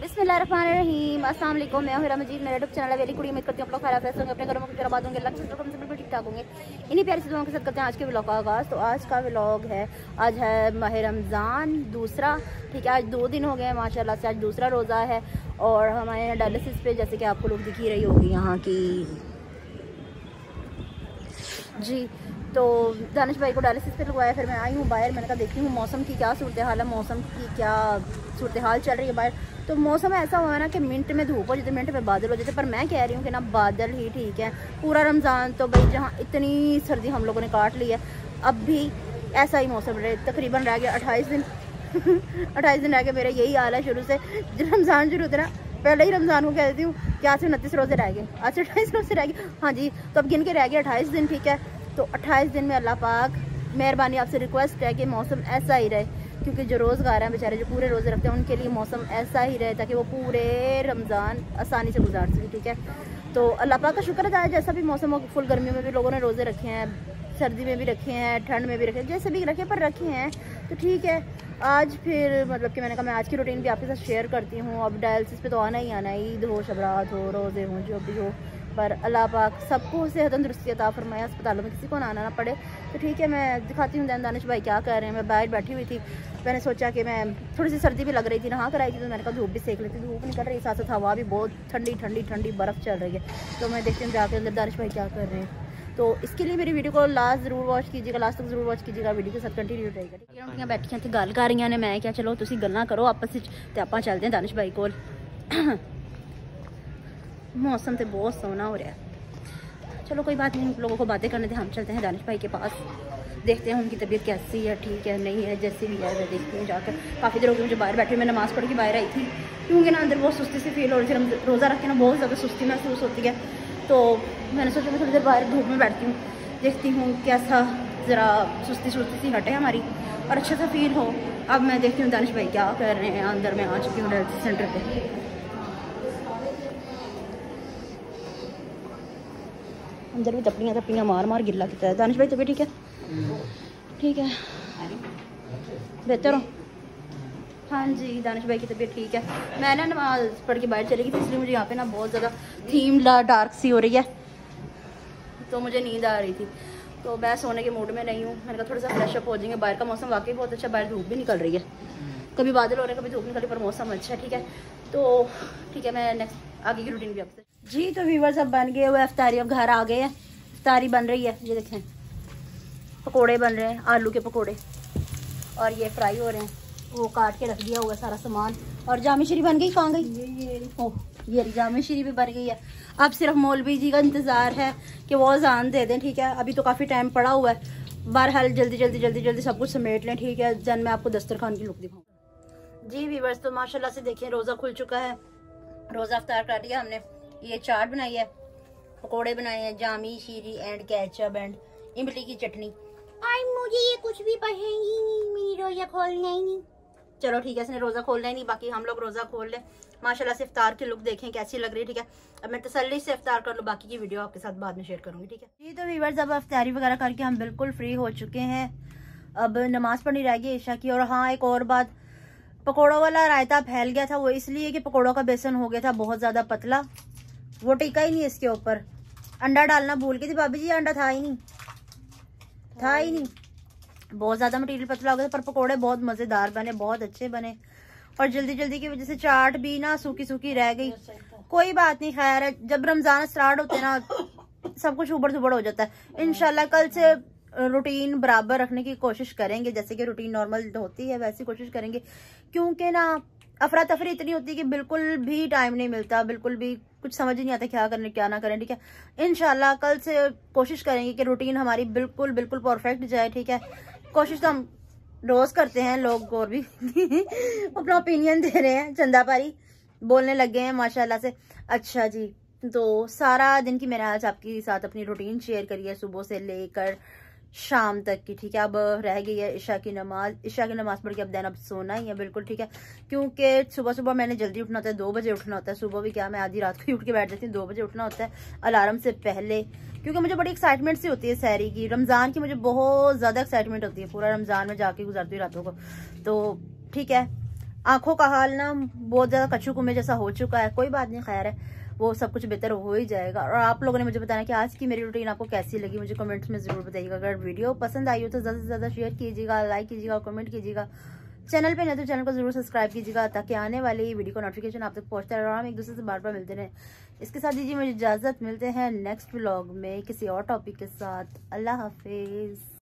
बिस्मिल्लाहिर्रहमानिर्रहीम, अस्सलाम वालेकुम। मैं हूं मजीद, मेरा यूट्यूब चैनल है। वेली कुड़ी उम्मीद करती हूं आप लोग खैर आफियत होंगे, अपने घरों में खुश आबाद होंगे, अल्लाह के शुक्र से बिल्कुल ठीक ठाक होंगे। इन्हीं प्यारी चीज़ों के साथ करते हैं आज के व्लॉग का आगाज़। तो आज का व्लॉग है, आज है माह रमज़ान दूसरा, ठीक है। आज 2 दिन हो गए माशाल्लाह से, आज दूसरा रोज़ा है। और हमारे यहाँ डायलिसिस पे, जैसे कि आपको लोग दिख ही रही होगी यहाँ की जी, तो दानिश भाई को डायलिसिस पे लगवाया। फिर मैं आई हूँ बाहर, मैंने कहा देखती हूँ मौसम की क्या सूरत हाल है, मौसम की क्या सूरत हाल चल रही है बाहर। तो मौसम ऐसा हुआ है ना कि मिनट में धूप हो जाती है, मिनट में बादल हो जाते, पर मैं कह रही हूँ कि ना बादल ही ठीक है। पूरा रमज़ान तो भाई जहाँ इतनी सर्दी हम लोगों ने काट ली है, अब भी ऐसा ही मौसम रहे। तकरीबन रह गया 28 दिन 28 दिन रह गए। मेरा यही हाल है शुरू से, रमज़ान शुरू होता है ना, पहले ही रमज़ान को कह देती हूँ कि आज से 29 रोज़े रह गए, आज से 28 रोज़े रह गए। हाँ जी, तो अब गिन के रह गए 28 दिन, ठीक है। तो 28 दिन में अल्लाह पाक मेहरबानी, आपसे रिक्वेस्ट है कि मौसम ऐसा ही रहे, क्योंकि जो रोज़गार हैं बेचारे, जो पूरे रोज़े रखते हैं, उनके लिए मौसम ऐसा ही रहे ताकि वो पूरे रमज़ान आसानी से गुजार सके, ठीक है। तो अल्लाह पाक का शुक्र अदा है, जैसा भी मौसम हो, फुल गर्मियों में भी लोगों ने रोज़े रखे हैं, सर्दी में भी रखे हैं, ठंड में भी रखे हैं, जैसे भी रखे पर रखे हैं, तो ठीक है। आज फिर मतलब कि मैंने कहा मैं आज की रूटीन भी आपके साथ शेयर करती हूँ। अब डायलिसिस पे तो आना ही आना है, ईद हो, शबरात हो, रोज़े हों, जो भी हो, पर अल्लाह पाक सबको सेहत तंदुरुस्ती अता फरमाए, अस्पतालों में किसी को ना आना ना पड़े। तो ठीक है, मैं दिखाती हूँ दानिश भाई क्या कर रहे हैं। मैं बाहर बैठी हुई थी, मैंने सोचा कि मैं थोड़ी सी सर्दी भी लग रही थी, नहा कर आई थी, तो मैंने कहा धूप भी सेक लेती। धूप निकल रही, साथ साथ हवा भी बहुत ठंडी ठंडी ठंडी बर्फ़ चल रही है। तो मैं देखती हूँ जाके अंदर दानिश भाई क्या कर रहे हैं। तो इसके लिए मेरी वीडियो को लास्ट ज़रूर वॉच कीजिएगा, लास्ट तक ज़रूर वॉच कीजिएगा, वीडियो के साथ कंटिन्यू रहेगा, ठीक है। उनकी बैठियां थे गल कर रही ने, मैं क्या चलो तुसी गल्लां करो आपस में, तो आप चलते हैं दानिश भाई कोल। मौसम तो बहुत सोहना हो रहा है, चलो कोई बात नहीं, लोगों को बातें करने थे, हम चलते हैं दानिश भाई के पास, देखते हैं उनकी तबीयत कैसी है, ठीक है नहीं है, जैसी भी है मैं देखती हूँ जाकर। काफ़ी देर हो गई मुझे बाहर बैठे, मैं नमाज़ पढ़ के बाहर आई थी, क्योंकि ना अंदर बहुत सुस्ती से फील हो रही थी। हम रोज़ा रख के ना बहुत ज़्यादा सुस्ती महसूस होती है, तो मैंने सोचा मैं थोड़ी देर बाहर धूप में बैठती हूँ, देखती हूँ कैसा ज़रा सुस्ती सुस्ती सी हटे हमारी और अच्छा सा फील हो। अब मैं देखती हूँ दानिश भाई क्या कर रहे हैं। अंदर मैं आ चुकी हूँ डायलिसिस सेंटर पे। अंदर भी तपड़ियाँ तपड़ियाँ मार मार गिल्ला किया है। दानिश भाई तबीयत ठीक है? ठीक है, बेहतर हो? हाँ जी, दानिश भाई की तबीयत ठीक है। मैं ना नमाज पढ़ के बाहर चली गई थी, इसलिए मुझे यहाँ पे ना बहुत ज़्यादा थीम डार्क सी हो रही है, तो मुझे नींद आ रही थी, तो मैं सोने के मूड में नहीं हूँ। मैंने कहा थोड़ा सा फ्रेश अप हो जाएंगे। बाहर का मौसम वाकई बहुत अच्छा, बाहर धूप भी निकल रही है, कभी बादल हो रहे हैं, कभी धूप निकल रही है, पर मौसम अच्छा है, ठीक है। तो ठीक है, मैं नेक्स्ट आगे की रूटीन भी आपसे जी। तो व्यूअर्स अब बन गए हुए इफ्तारी, अब घर आ गए हैं, इफ्तारी बन रही है, ये देखें पकोड़े बन रहे हैं, आलू के पकोड़े, और ये फ्राई हो रहे हैं, वो काट के रख दिया हुआ सारा सामान। और जामी श्री बन गई, कहाँ गई? ओह, ये जामी श्री भी बन गई है। अब सिर्फ मौलवी जी का इंतज़ार है कि वो अज़ान दे दें, ठीक है। अभी तो काफ़ी टाइम पड़ा हुआ है, बहरहाल जल्दी जल्दी जल्दी जल्दी सब कुछ समेट लें, ठीक है। जन मैं आपको दस्तरखान की लुक दिखाऊँ जी। व्यूअर्स तो माशाल्लाह से देखें, रोज़ा खुल चुका है, रोज़ा इफ्तार कर लिया हमने। ये चाट बनाई है, पकोड़े बनाए हैं, जामी शीरी एंड केचप एंड इमली की चटनी। आई मुझे ये कुछ भी पसंद ही नहीं, मेरी रोज़ा खोलना ही नहीं। चलो ठीक है, इसने रोज़ा खोलना ही नहीं, बाकी हम लोग रोज़ा खोल लें। माशाल्लाह से इफ्तार की लुक देखें कैसी लग रही है, ठीक है। अब मैं तसल्ली से इफ्तार कर लूँ, बाकी की वीडियो आपके साथ बाद में शेयर करूँगी, ठीक है जी। तो व्यूअर्स अब इफ्तारी वगैरह करके हम बिल्कुल फ्री हो चुके हैं, अब नमाज़ पढ़नी रह गई ईशा की। और हाँ, एक और बात, पकौड़ों वाला रायता फैल गया था, वो इसलिए कि पकौड़ों का बेसन हो गया था बहुत ज़्यादा पतला, वो टिका ही नहीं इसके ऊपर। अंडा डालना भूल गई थी भाभी जी, अंडा था ही नहीं, था ही नहीं, बहुत ज़्यादा मटेरियल पतला हो गया था। पर पकोड़े बहुत मज़ेदार बने, बहुत अच्छे बने, और जल्दी जल्दी की वजह से चाट भी ना सूखी सूखी रह गई। कोई बात नहीं, खैर है, जब रमज़ान स्टार्ट होते हैं ना सब कुछ उबड़ दुबड़ हो जाता है। इंशाल्लाह कल से रूटीन बराबर रखने की कोशिश करेंगे, जैसे कि रूटीन नॉर्मल होती है वैसी कोशिश करेंगे, क्योंकि ना अफरा तफरी इतनी होती है कि बिल्कुल भी टाइम नहीं मिलता, बिल्कुल भी कुछ समझ ही नहीं आता क्या करने क्या ना करें, ठीक है। इंशाल्लाह कल से कोशिश करेंगे कि रूटीन हमारी बिल्कुल बिल्कुल परफेक्ट जाए, ठीक है। कोशिश तो हम रोज़ करते हैं, लोग और भी अपना ओपिनियन दे रहे हैं, चंदा पारी बोलने लग गए हैं माशाल्लाह से। अच्छा जी, तो सारा दिन की मैंने आज आपके साथ अपनी रूटीन शेयर करी है, सुबह से लेकर शाम तक की, ठीक है। अब रह गई है ईशा की नमाज, ईशा की नमाज पढ़ के अब देन अब सोना ही है बिल्कुल, ठीक है। क्योंकि सुबह सुबह मैंने जल्दी उठना होता है, 2 बजे उठना होता है। सुबह भी क्या, मैं आधी रात को ही उठ के बैठ जाती हूँ, 2 बजे उठना होता है अलार्म से पहले, क्योंकि मुझे बड़ी एक्साइटमेंट सी होती है सहरी की, रमज़ान की मुझे बहुत ज़्यादा एक्साइटमेंट होती है, पूरा रमज़ान में जाके गुजारती हूँ रातों को, तो ठीक है। आंखों का हाल ना बहुत ज़्यादा कच्चू कुमे जैसा हो चुका है, कोई बात नहीं, खैर है, वो सब कुछ बेहतर हो ही जाएगा। और आप लोगों ने मुझे बताना कि आज की मेरी रूटीन आपको कैसी लगी, मुझे कमेंट्स में ज़रूर बताइएगा। अगर वीडियो पसंद आई हो तो ज़्यादा से ज़्यादा शेयर कीजिएगा, लाइक कीजिएगा, कमेंट कीजिएगा। चैनल पे नहीं तो चैनल को जरूर सब्सक्राइब कीजिएगा ताकि आने वाली वीडियो का नोटिफिकेशन आप तक पहुंचता रहे और हम एक दूसरे से बार बार मिलते रहें। इसके साथ दीजिए मुझे इजाज़त, मिलते हैं नेक्स्ट व्लॉग में किसी और टॉपिक के साथ। अल्लाह हाफिज़।